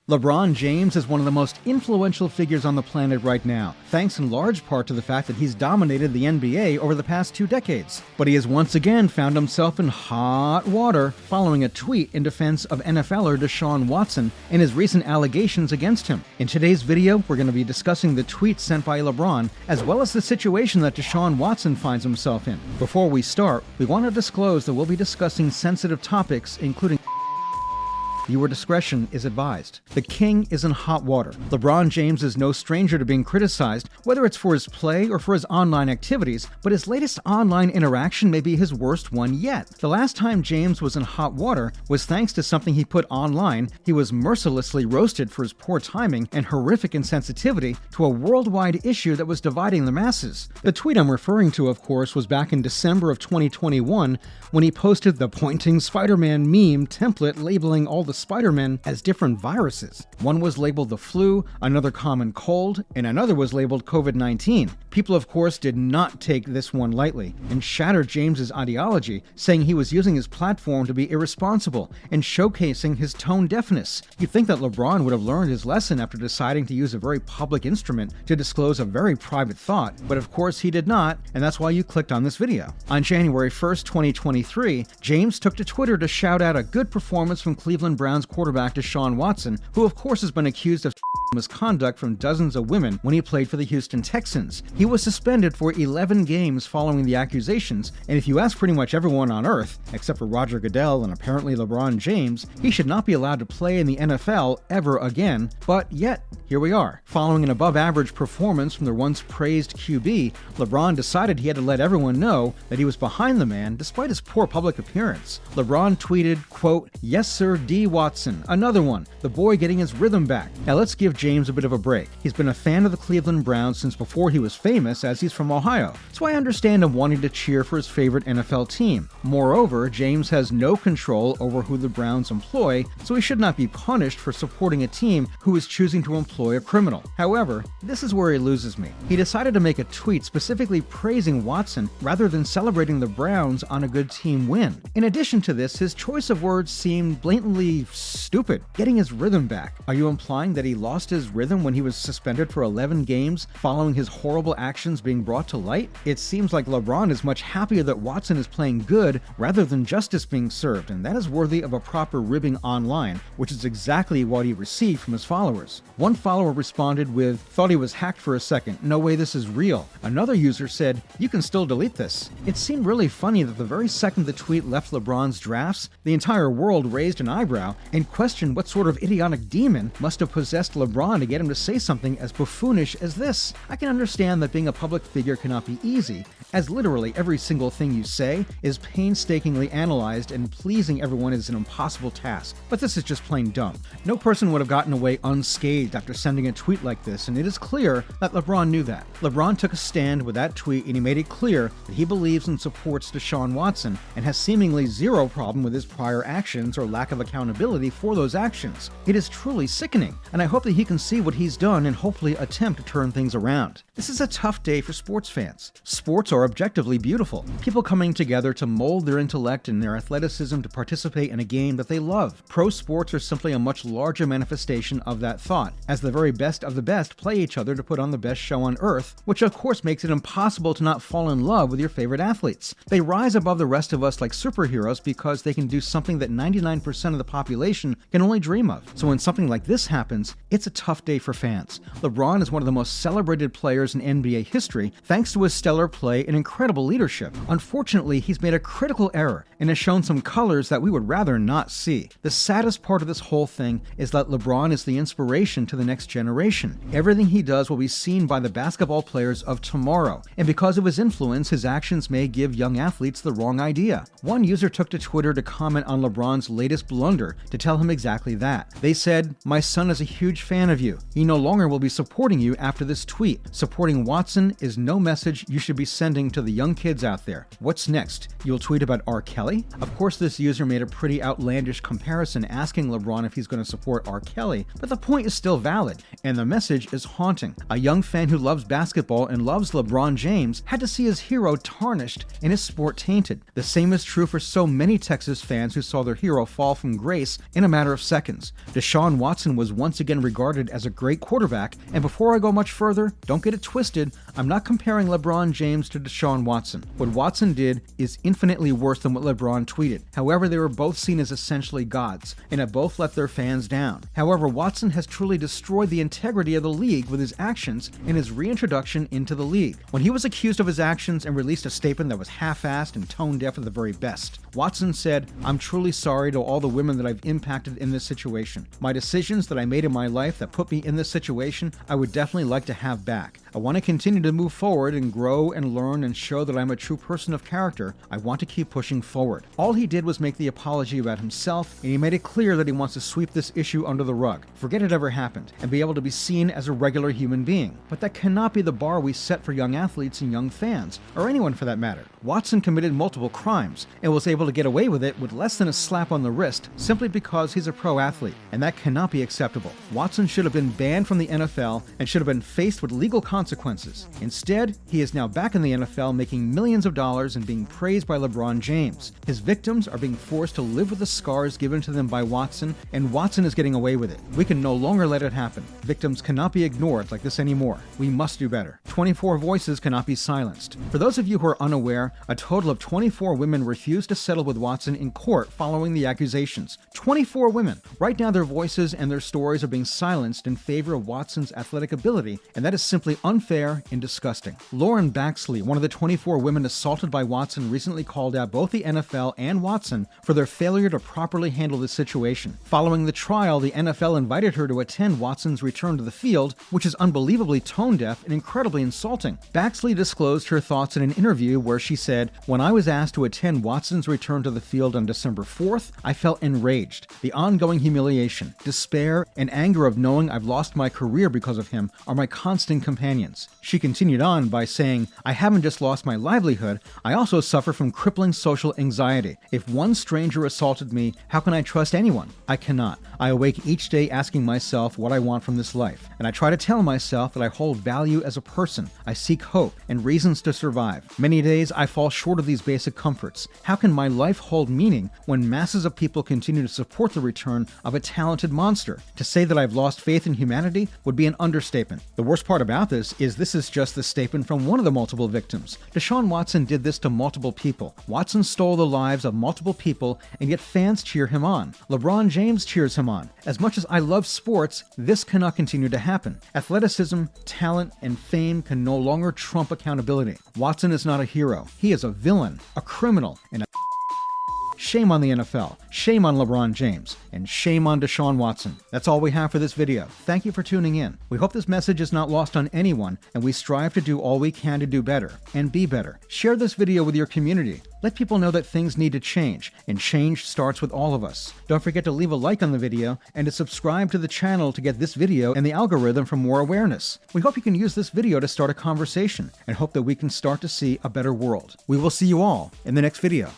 LeBron James is one of the most influential figures on the planet right now, thanks in large part to the fact that he's dominated the NBA over the past 2 decades. But he has once again found himself in hot water following a tweet in defense of NFLer Deshaun Watson and his recent allegations against him. In today's video, we're going to be discussing the tweet sent by LeBron, as well as the situation that Deshaun Watson finds himself in. Before we start, we want to disclose that we'll be discussing sensitive topics, including viewer discretion is advised. The king is in hot water. LeBron James is no stranger to being criticized, whether it's for his play or for his online activities, but his latest online interaction may be his worst one yet. The last time James was in hot water was thanks to something he put online. He was mercilessly roasted for his poor timing and horrific insensitivity to a worldwide issue that was dividing the masses. The tweet I'm referring to, of course, was back in December of 2021 when he posted the pointing Spider-Man meme template labeling all the Spider-Men as different viruses. One was labeled the flu, another common cold, and another was labeled COVID-19. People, of course, did not take this one lightly and shattered James's ideology, saying he was using his platform to be irresponsible and showcasing his tone deafness. You'd think that LeBron would have learned his lesson after deciding to use a very public instrument to disclose a very private thought, but of course he did not, and that's why you clicked on this video. On January 1st, 2023, James took to Twitter to shout out a good performance from Cleveland Browns quarterback Deshaun Watson, who of course has been accused of misconduct from dozens of women when he played for the Houston Texans. He was suspended for 11 games following the accusations, and if you ask pretty much everyone on earth, except for Roger Goodell and apparently LeBron James, he should not be allowed to play in the NFL ever again, but yet, here we are. Following an above-average performance from the once-praised QB, LeBron decided he had to let everyone know that he was behind the man despite his poor public appearance. LeBron tweeted, quote, "Yes sir, D. Watson, another one, the boy getting his rhythm back." Now let's give James a bit of a break. He's been a fan of the Cleveland Browns since before he was famous, as he's from Ohio, so I understand him wanting to cheer for his favorite NFL team. Moreover, James has no control over who the Browns employ, so he should not be punished for supporting a team who is choosing to employ a criminal. However, this is where he loses me. He decided to make a tweet specifically praising Watson rather than celebrating the Browns on a good team win. In addition to this, his choice of words seemed blatantly stupid. Getting his rhythm back. Are you implying that he lost his rhythm when he was suspended for 11 games following his horrible actions being brought to light? It seems like LeBron is much happier that Watson is playing good rather than justice being served, and that is worthy of a proper ribbing online, which is exactly what he received from his followers. One follower responded with, "Thought he was hacked for a second. No way this is real." Another user said, "You can still delete this." It seemed really funny that the very second the tweet left LeBron's drafts, the entire world raised an eyebrow and questioned what sort of idiotic demon must have possessed LeBron to get him to say something as buffoonish as this. I can understand that being a public figure cannot be easy, as literally every single thing you say is painstakingly analyzed and pleasing everyone is an impossible task. But this is just plain dumb. No person would have gotten away unscathed after sending a tweet like this, and it is clear that LeBron knew that. LeBron took a stand with that tweet and he made it clear that he believes and supports Deshaun Watson and has seemingly zero problem with his prior actions or lack of accountability for those actions. It is truly sickening, and I hope that he can see what he's done and hopefully attempt to turn things around. This is a tough day for sports fans. Sports are objectively beautiful. People coming together to mold their intellect and their athleticism to participate in a game that they love. Pro sports are simply a much larger manifestation of that thought, as the very best of the best play each other to put on the best show on earth, which of course makes it impossible to not fall in love with your favorite athletes. They rise above the rest of us like superheroes because they can do something that 99% of the population can only dream of. So when something like this happens, it's a tough day for fans. LeBron is one of the most celebrated players in NBA history thanks to his stellar play and incredible leadership. Unfortunately, he's made a critical error and has shown some colors that we would rather not see. The saddest part of this whole thing is that LeBron is the inspiration to the next generation. Everything he does will be seen by the basketball players of tomorrow, and because of his influence, his actions may give young athletes the wrong idea. One user took to Twitter to comment on LeBron's latest blunder to tell him exactly that. They said, "My son is a huge fan fan of you. He no longer will be supporting you after this tweet. Supporting Watson is no message you should be sending to the young kids out there. What's next? You'll tweet about R. Kelly? Of course, this user made a pretty outlandish comparison asking LeBron if he's going to support R. Kelly, but the point is still valid, and the message is haunting. A young fan who loves basketball and loves LeBron James had to see his hero tarnished and his sport tainted. The same is true for so many Texas fans who saw their hero fall from grace in a matter of seconds. Deshaun Watson was once again regarded as a great quarterback, and before I go much further, don't get it twisted, I'm not comparing LeBron James to Deshaun Watson. What Watson did is infinitely worse than what LeBron tweeted. However, they were both seen as essentially gods, and have both let their fans down. However, Watson has truly destroyed the integrity of the league with his actions and his reintroduction into the league. When he was accused of his actions and released a statement that was half-assed and tone-deaf at the very best, Watson said, "I'm truly sorry to all the women that I've impacted in this situation. My decisions that I made in my life that put me in this situation, I would definitely like to have back. I want to continue to move forward and grow and learn and show that I'm a true person of character. I want to keep pushing forward." All he did was make the apology about himself, and he made it clear that he wants to sweep this issue under the rug, forget it ever happened, and be able to be seen as a regular human being. But that cannot be the bar we set for young athletes and young fans, or anyone for that matter. Watson committed multiple crimes and was able to get away with it with less than a slap on the wrist simply because he's a pro athlete, and that cannot be acceptable. Watson should have been banned from the NFL and should have been faced with legal consequences. Instead, he is now back in the NFL making millions of dollars and being praised by LeBron James. His victims are being forced to live with the scars given to them by Watson, and Watson is getting away with it. We can no longer let it happen. Victims cannot be ignored like this anymore. We must do better. 24 voices cannot be silenced. For those of you who are unaware, a total of 24 women refused to settle with Watson in court following the accusations. 24 women. Right now their voices and their stories are being silenced in favor of Watson's athletic ability, and that is simply unfair and disgusting. Lauren Baxley, one of the 24 women assaulted by Watson, recently called out both the NFL and Watson for their failure to properly handle the situation. Following the trial, the NFL invited her to attend Watson's return to the field, which is unbelievably tone-deaf and incredibly insulting. Baxley disclosed her thoughts in an interview where she said, "When I was asked to attend Watson's return to the field on December 4th, I felt enraged. The ongoing humiliation, despair, and anger of knowing I've lost my career because of him are my constant companions." She continued on by saying, "I haven't just lost my livelihood, I also suffer from crippling social anxiety. If one stranger assaulted me, how can I trust anyone? I cannot. I awake each day asking myself what I want from this life, and I try to tell myself that I hold value as a person. I seek hope and reasons to survive. Many days I fall short of these basic comforts. How can my life hold meaning when masses of people continue to support the return of a talented monster? To say that I've lost faith in humanity would be an understatement." The worst part about this is just the statement from one of the multiple victims. Deshaun Watson did this to multiple people. Watson stole the lives of multiple people, and yet fans cheer him on. LeBron James cheers him on. As much as I love sports, this cannot continue to happen. Athleticism, talent, and fame can no longer trump accountability. Watson is not a hero. He is a villain, a criminal, and a shame on the NFL, shame on LeBron James, and shame on Deshaun Watson. That's all we have for this video. Thank you for tuning in. We hope this message is not lost on anyone, and we strive to do all we can to do better and be better. Share this video with your community. Let people know that things need to change, and change starts with all of us. Don't forget to leave a like on the video and to subscribe to the channel to get this video and the algorithm for more awareness. We hope you can use this video to start a conversation and hope that we can start to see a better world. We will see you all in the next video.